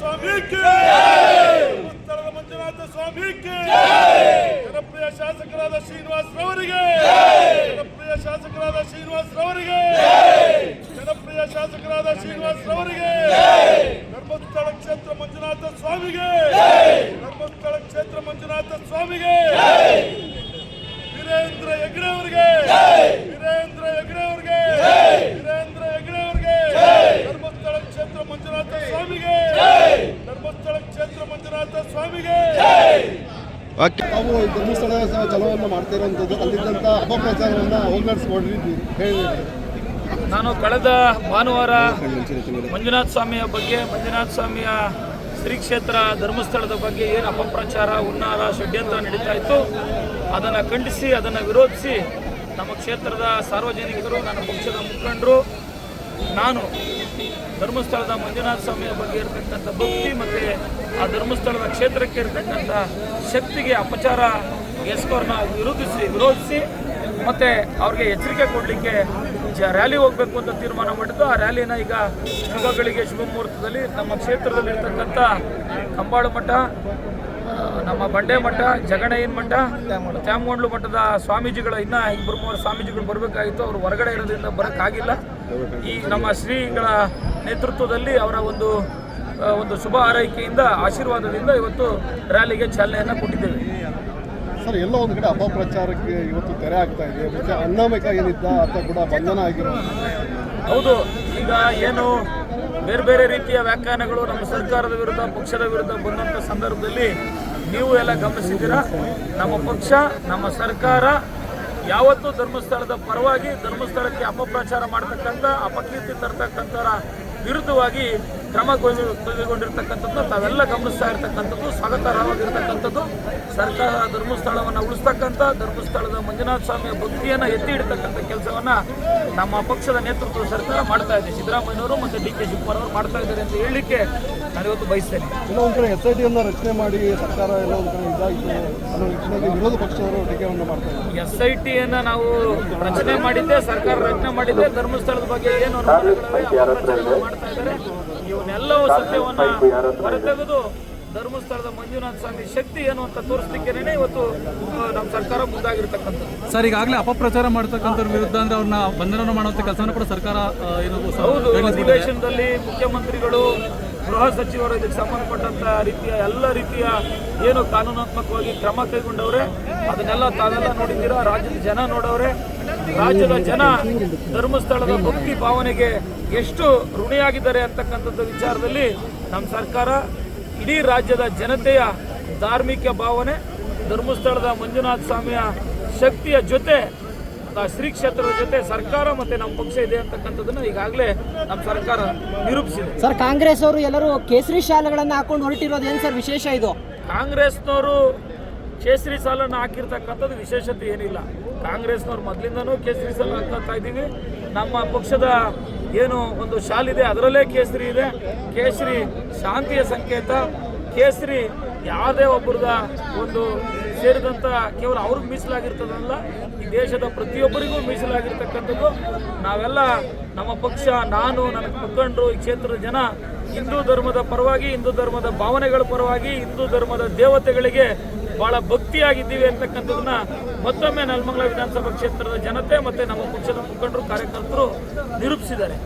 स्वामी की ಧರ್ಮಸ್ಥಳದ ಮಂಜುನಾಥ ಸ್ವಾಮಿ की ಜನಪ್ರಿಯ ಶಾಸಕರಾದ ಶ್ರೀನಿವಾಸ್ ರವರಿಗೆ ಜನಪ್ರಿಯ ಶಾಸಕರಾದ ಶ್ರೀನಿವಾಸ್ ರವರಿಗೆ ಜನಪ್ರಿಯ ಶಾಸಕರಾದ ಶ್ರೀನಿವಾಸ್ ರವರಿಗೆ ಧರ್ಮಸ್ಥಳ ಕ್ಷೇತ್ರ ಮಂಜುನಾಥ ಸ್ವಾಮಿಗೆ ಧರ್ಮಸ್ಥಳ ಕ್ಷೇತ್ರ ಮಂಜುನಾಥ ಸ್ವಾಮಿಗೆ ವೀರೇಂದ್ರ ಹೆಗ್ಗಡೆ ಅವರಿಗೆ ವೀರೇಂದ್ರ ಹೆಗ್ಗಡೆ ಅವರಿಗೆ ವೀರೇಂದ್ರ ಹೆಗ್ಗಡೆ ಅವರಿಗೆ ಧರ್ಮಸ್ಥಳ ಕ್ಷೇತ್ರ ಮಂಜುನಾಥ ಸ್ವಾಮಿಗೆ ಧರ್ಮಸ್ಥಳ ಕ್ಷೇತ್ರ ಮಂಜುನಾಥ ಸ್ವಾಮಿಗೆ ನಾವು ಧರ್ಮಸ್ಥಳ ಚಲವನ್ನು ಮಾಡ್ತಿರೋಂಥದ್ದು ಅಲ್ಲಿದ್ದಂಥ ಅಪಪ್ರಚಾರವನ್ನು ಹೋಗಲಾಡಿಸ್ಕೊಡ್ರಿ ಹೇಳಿದ್ರಿ. ನಾನು ಕಳೆದ ಭಾನುವಾರ ಮಂಜುನಾಥ ಸ್ವಾಮಿಯ ಬಗ್ಗೆ ಮಂಜುನಾಥ ಸ್ವಾಮಿಯ ಶ್ರೀ ಕ್ಷೇತ್ರ ಧರ್ಮಸ್ಥಳದ ಬಗ್ಗೆ ಏನು ಅಪಪ್ರಚಾರ ಹುನ್ನಾರ ಷಡ್ಯಂತ್ರ ನಡೀತಾ ಇತ್ತು ಅದನ್ನು ಖಂಡಿಸಿ ಅದನ್ನು ವಿರೋಧಿಸಿ ನಮ್ಮ ಕ್ಷೇತ್ರದ ಸಾರ್ವಜನಿಕರು ನನ್ನ ಪಕ್ಷದ ಮುಖಂಡರು ನಾನು ಧರ್ಮಸ್ಥಳದ ಮಂಜುನಾಥ ಸ್ವಾಮಿಯ ಬಗ್ಗೆ ಇರತಕ್ಕಂಥ ಭಕ್ತಿ ಮತ್ತು ಆ ಧರ್ಮಸ್ಥಳದ ಕ್ಷೇತ್ರಕ್ಕೆ ಇರತಕ್ಕಂಥ ಶಕ್ತಿಗೆ ಅಪಚಾರ ಎಸಗೋರನ್ನ ವಿರೋಧಿಸಿ ಮತ್ತು ಅವ್ರಿಗೆ ಎಚ್ಚರಿಕೆ ಕೊಡಲಿಕ್ಕೆ ರ್ಯಾಲಿ ಹೋಗಬೇಕು ಅಂತ ತೀರ್ಮಾನ ಮಾಡಿದ್ದು. ಆ ರ್ಯಾಲಿನ ಈಗ ಶುಭಗಳಿಗೆ ಶುಭ ಮುಹೂರ್ತದಲ್ಲಿ ನಮ್ಮ ಕ್ಷೇತ್ರದಲ್ಲಿ ಇರ್ತಕ್ಕಂಥ ಕಂಬಾಳು ಮಠ, ನಮ್ಮ ಬಂಡೆ ಮಠ, ಜಗಣಯ್ಯನ ಮಠ, ತ್ಯಾಮಗೊಂಡ್ಲು ಮಠದ ಸ್ವಾಮೀಜಿಗಳ ಇನ್ನೂ 2-3 ಸ್ವಾಮೀಜಿಗಳು ಬರಬೇಕಾಗಿತ್ತು. ಅವರು ಹೊರಗಡೆ ಇರೋದ್ರಿಂದ ಬರೋಕ್ಕಾಗಿಲ್ಲ. ಈ ನಮ್ಮ ಶ್ರೀಗಳ ನೇತೃತ್ವದಲ್ಲಿ ಅವರ ಒಂದು ಶುಭ ಹಾರೈಕೆಯಿಂದ ಆಶೀರ್ವಾದದಿಂದ ಇವತ್ತು ರ್ಯಾಲಿಗೆ ಚಾಲನೆಯನ್ನು ಕೊಟ್ಟಿದ್ದೇವೆ. ಸರ್, ಎಲ್ಲೋ ಒಂದು ಕಡೆ ಅಪಪ್ರಚಾರಕ್ಕೆ ಇವತ್ತು ತೆರೆ ಆಗ್ತಾ ಇದೆ. ಮತ್ತೆ ಅನಾಮಿಕ ಏನಿದ್ದ ಆತ ಕೂಡ ಬಂಧನ ಆಗಿರೋ. ಹೌದು, ಈಗ ಏನು ಬೇರೆ ಬೇರೆ ರೀತಿಯ ವ್ಯಾಖ್ಯಾನಗಳು ನಮ್ಮ ಸರ್ಕಾರದ ವಿರುದ್ಧ ಪಕ್ಷದ ವಿರುದ್ಧ ಬಂದಂಥ ಸಂದರ್ಭದಲ್ಲಿ ನೀವು ಎಲ್ಲ ಗಮನಿಸಿದ್ದೀರಾ. ನಮ್ಮ ಪಕ್ಷ ನಮ್ಮ ಸರ್ಕಾರ ಯಾವತ್ತೂ ಧರ್ಮಸ್ಥಳದ ಪರವಾಗಿ ಧರ್ಮಸ್ಥಳಕ್ಕೆ ಅಪಪ್ರಚಾರ ಮಾಡ್ತಕ್ಕಂಥ ಅಪಕೀರ್ತಿ ತರ್ತಕ್ಕಂಥರ ವಿರುದ್ಧವಾಗಿ ಕ್ರಮ ಕೈಗೊಂಡಿರ್ತಕ್ಕಂಥದ್ದು ತಾವೆಲ್ಲ ಗಮನಿಸ್ತಾ ಇರ್ತಕ್ಕಂಥದ್ದು ಸ್ವಾಗತಾರ್ಹವಾಗಿರ್ತಕ್ಕಂಥದ್ದು. ಸರ್ಕಾರ ಧರ್ಮಸ್ಥಳವನ್ನು ಉಳಿಸ್ತಕ್ಕಂಥ ಧರ್ಮಸ್ಥಳದ ಮಂಜುನಾಥ ಸ್ವಾಮಿಯ ಭಕ್ತಿಯನ್ನು ಎತ್ತಿ ಇಡ್ತಕ್ಕಂಥ ಕೆಲಸವನ್ನು ನಮ್ಮ ಪಕ್ಷದ ನೇತೃತ್ವದ ಸರ್ಕಾರ ಮಾಡ್ತಾ ಇದೆ. ಸಿದ್ದರಾಮಯ್ಯನವರು ಮತ್ತು ಡಿ ಕೆ ಶಿವಕುಮಾರ್ ಅವರು ಮಾಡ್ತಾ ಇದ್ದಾರೆ ಅಂತ ಹೇಳಲಿಕ್ಕೆ ನಾನಿವತ್ತು ಬಯಸ್ತೇನೆ. ಎಲ್ಲ ಒಂದು ಕಡೆ SITಯನ್ನು ರಚನೆ ಮಾಡಿ ಸರ್ಕಾರ ಎಲ್ಲ ಒಂದು ಕಡೆ ಇದಾಯಿತು ಅನ್ನೋ ನಿಟ್ಟಿನಲ್ಲಿ ವಿರೋಧ ಪಕ್ಷದವರು ಟೀಕೆಯನ್ನು ಮಾಡ್ತಾ ಇದ್ದಾರೆ. SITಯನ್ನು ನಾವು ರಚನೆ ಮಾಡಿದ್ದೆ, ಸರ್ಕಾರ ರಚನೆ ಮಾಡಿದ್ದೆ. ಧರ್ಮಸ್ಥಳದ ಬಗ್ಗೆ ಏನು ಮಾಡ್ತಾ ಇದ್ದಾರೆ ಇವನ್ನೆಲ್ಲವೂ ಸತ್ಯವನ್ನು ಹೊರತೆಗೆದು ಧರ್ಮಸ್ಥಳದ ಮಂಜುನಾಥ ಸ್ವಾಮಿ ಶಕ್ತಿ ಏನು ಅಂತ ತೋರಿಸ್ಲಿಕ್ಕೇನೆ ಇವತ್ತು ನಮ್ಮ ಸರ್ಕಾರ ಮುಂದಾಗಿರ್ತಕ್ಕಂಥದ್ದು. ಸರ್, ಈಗಾಗಲೇ ಅಪಪ್ರಚಾರ ಮಾಡ್ತಕ್ಕಂಥವ್ರ ವಿರುದ್ಧ ಅಂದ್ರೆ ಅವ್ರನ್ನ ಬಂಧನ ಮಾಡುವಂಥ ಕೆಲಸವನ್ನು ಕೂಡ ಸರ್ಕಾರ ಹೌದು, ಅಧಿವೇಶನದಲ್ಲಿ ಮುಖ್ಯಮಂತ್ರಿಗಳು ಗೃಹ ಸಚಿವರು ಇದಕ್ಕೆ ಸಂಬಂಧಪಟ್ಟಂತ ರೀತಿಯ ಎಲ್ಲ ರೀತಿಯ ಏನು ಕಾನೂನಾತ್ಮಕವಾಗಿ ಕ್ರಮ ಕೈಗೊಂಡವ್ರೆ ಅದನ್ನೆಲ್ಲ ತಾವೆಲ್ಲ ನೋಡಿದ್ದೀರಾ. ರಾಜ್ಯದ ಜನ ನೋಡವ್ರೆ. ರಾಜ್ಯದ ಜನ ಧರ್ಮಸ್ಥಳದ ಭಕ್ತಿ ಭಾವನೆಗೆ ಎಷ್ಟು ಋಣಿಯಾಗಿದ್ದಾರೆ ಅಂತಕ್ಕಂಥದ್ದು ವಿಚಾರದಲ್ಲಿ ನಮ್ಮ ಸರ್ಕಾರ ಇಡೀ ರಾಜ್ಯದ ಜನತೆಯ ಧಾರ್ಮಿಕ ಭಾವನೆ ಧರ್ಮಸ್ಥಳದ ಮಂಜುನಾಥ ಸ್ವಾಮಿಯ ಶಕ್ತಿಯ ಜೊತೆ ಶ್ರೀ ಕ್ಷೇತ್ರದ ಜೊತೆ ಸರ್ಕಾರ ಮತ್ತೆ ನಮ್ಮ ಪಕ್ಷ ಇದೆ ಅಂತಕ್ಕಂಥದ್ದನ್ನ ಈಗಾಗಲೇ ನಮ್ಮ ಸರ್ಕಾರ ನಿರೂಪಿಸಿದೆ. ಸರ್, ಕಾಂಗ್ರೆಸ್ ಅವರು ಎಲ್ಲರೂ ಕೇಸರಿ ಶಾಲೆಗಳನ್ನು ಹಾಕೊಂಡು ಹೊರಟಿರೋದು ಏನು ಸರ್ ವಿಶೇಷ ಇದು? ಕಾಂಗ್ರೆಸ್ನವರು ಕೇಸರಿ ಸಾಲನ್ನು ಹಾಕಿರ್ತಕ್ಕಂಥದ್ದು ವಿಶೇಷತೆ ಏನಿಲ್ಲ. ಕಾಂಗ್ರೆಸ್ನವ್ರು ಮೊದಲಿಂದನೂ ಕೇಸರಿ ಸಾಲ ಹಾಕ್ತಾ ಇದ್ದೀವಿ. ನಮ್ಮ ಪಕ್ಷದ ಏನು ಒಂದು ಶಾಲಿದೆ ಅದರಲ್ಲೇ ಕೇಸರಿ ಇದೆ. ಕೇಸರಿ ಶಾಂತಿಯ ಸಂಕೇತ. ಕೇಸರಿ ಯಾವುದೇ ಒಬ್ಬರದ ಒಂದು ಸೇರಿದಂಥ ಕೇವಲ ಅವ್ರಿಗೆ ಮೀಸಲಾಗಿರ್ತದಲ್ಲ, ಈ ದೇಶದ ಪ್ರತಿಯೊಬ್ಬರಿಗೂ ಮೀಸಲಾಗಿರ್ತಕ್ಕಂಥದ್ದು. ನಾವೆಲ್ಲ ನಮ್ಮ ಪಕ್ಷ, ನಾನು, ನನ್ನ ಮುಖಂಡರು, ಈ ಕ್ಷೇತ್ರದ ಜನ ಹಿಂದೂ ಧರ್ಮದ ಪರವಾಗಿ, ಹಿಂದೂ ಧರ್ಮದ ಭಾವನೆಗಳ ಪರವಾಗಿ, ಹಿಂದೂ ಧರ್ಮದ ದೇವತೆಗಳಿಗೆ ಬಹಳ ಭಕ್ತಿಯಾಗಿದ್ದೀವಿ ಅಂತಕ್ಕಂಥದ್ದನ್ನ ಮತ್ತೊಮ್ಮೆ ನೆಲಮಂಗಲ ವಿಧಾನಸಭಾ ಕ್ಷೇತ್ರದ ಜನತೆ ಮತ್ತು ನಮ್ಮ ಪಕ್ಷದ ಮುಖಂಡರು ಕಾರ್ಯಕರ್ತರು ನಿರೂಪಿಸಿದ್ದಾರೆ.